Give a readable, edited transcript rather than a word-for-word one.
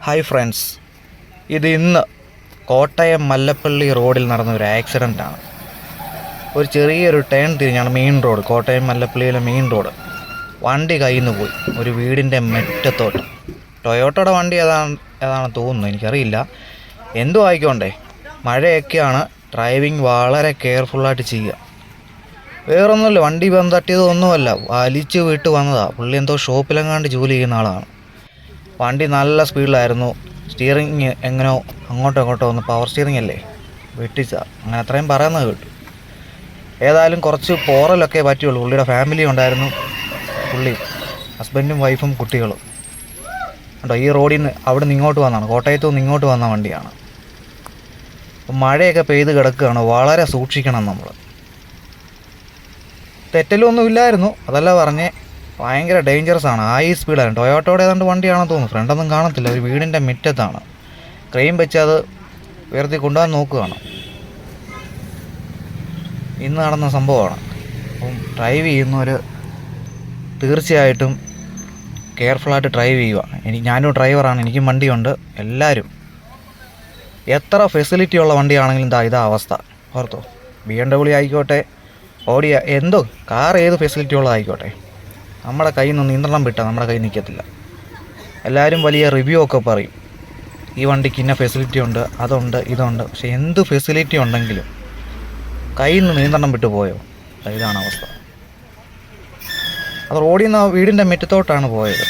Hi friends, ഇന്ന് കോട്ടയം മല്ലപ്പള്ളി റോഡിൽ നടന്ന ഒരു ആക്സിഡൻ്റാണ്. ഒരു ചെറിയൊരു turn തിരിഞ്ഞാണ് main road, Kottayam മല്ലപ്പള്ളിയിലെ main road. വണ്ടി കയ്യിൽ നിന്ന് പോയി ഒരു വീടിൻ്റെ മുറ്റത്തോട്ട്. ടൊയോട്ടയുടെ വണ്ടി ഏതാണെന്ന് തോന്നുന്നു, എനിക്കറിയില്ല. എന്തോ ആയിക്കോണ്ടേ, മഴയൊക്കെയാണ്, ഡ്രൈവിംഗ് വളരെ കെയർഫുള്ളായിട്ട് ചെയ്യുക. വേറൊന്നുമില്ല, വണ്ടി ബന്ധം തട്ടിയതൊന്നുമല്ല, വലിച്ചു വിട്ട് വന്നതാണ്. പുള്ളി എന്തോ ഷോപ്പിലെങ്ങാണ്ട് ജോലി ചെയ്യുന്ന ആളാണ്. വണ്ടി നല്ല സ്പീഡിലായിരുന്നു. സ്റ്റിയറിങ് എങ്ങനെയോ അങ്ങോട്ടോ ഇങ്ങോട്ടോ ഒന്ന്, പവർ സ്റ്റിയറിങ് അല്ലേ, വെട്ടിച്ച, അങ്ങനെ അത്രയും പറയുന്നത് കേട്ടു. ഏതായാലും കുറച്ച് പോറലൊക്കെ പറ്റുള്ളൂ. പുള്ളിയുടെ ഫാമിലി ഉണ്ടായിരുന്നു, പുള്ളി ഹസ്ബൻഡും വൈഫും കുട്ടികളും കേട്ടോ. ഈ റോഡിൽ നിന്ന് അവിടെ നിന്ന് ഇങ്ങോട്ട് വന്നതാണ്, കോട്ടയത്തു നിന്ന് ഇങ്ങോട്ട് വന്ന വണ്ടിയാണ്. അപ്പം മഴയൊക്കെ പെയ്ത് കിടക്കുകയാണ്, വളരെ സൂക്ഷിക്കണം നമ്മൾ. തെറ്റലൊന്നും ഇല്ലായിരുന്നു, അതല്ല പറഞ്ഞേ, ഭയങ്കര ഡേഞ്ചറസ് ആണ്. ഹൈ സ്പീഡാണ്. ടൊയോട്ടോയുടെ ഏതാണ്ട് വണ്ടിയാണെന്ന് തോന്നുന്നു, ഫ്രണ്ടൊന്നും കാണത്തില്ല. ഒരു വീടിൻ്റെ മുറ്റത്താണ്. ക്രെയിൻ വെച്ച് അത് ഉയർത്തി കൊണ്ടുപോകാൻ നോക്കുകയാണ്. ഇന്ന് നടന്ന സംഭവമാണ്. അപ്പം ഡ്രൈവ് ചെയ്യുന്നവർ തീർച്ചയായിട്ടും കെയർഫുള്ളായിട്ട് ഡ്രൈവ് ചെയ്യുക. ഞാനും ഡ്രൈവറാണ്, എനിക്കും വണ്ടിയുണ്ട്. എല്ലാവരും എത്ര ഫെസിലിറ്റി ഉള്ള വണ്ടിയാണെങ്കിലും ഇതാ അവസ്ഥ. ഓർത്തോ, BMW ആയിക്കോട്ടെ, ഓടി, എന്തോ കാർ, ഏത് ഫെസിലിറ്റി ഉള്ളതായിക്കോട്ടെ, നമ്മുടെ കയ്യിൽ നിന്ന് നിയന്ത്രണം വിട്ടാൽ നമ്മുടെ കയ്യിൽ നിൽക്കത്തില്ല. എല്ലാവരും വലിയ റിവ്യൂ ഒക്കെ പറയും, ഈ വണ്ടിക്ക് ഇന്ന ഫെസിലിറ്റി ഉണ്ട്, അതുണ്ട്, ഇതുണ്ട്. പക്ഷെ എന്ത് ഫെസിലിറ്റി ഉണ്ടെങ്കിലും കയ്യിൽ നിന്ന് നിയന്ത്രണം വിട്ടു പോയോ, ഇതാണ് അവസ്ഥ. അത് റോഡിൽ നിന്ന് വീടിൻ്റെ മുറ്റത്തോട്ടാണ് പോയത്.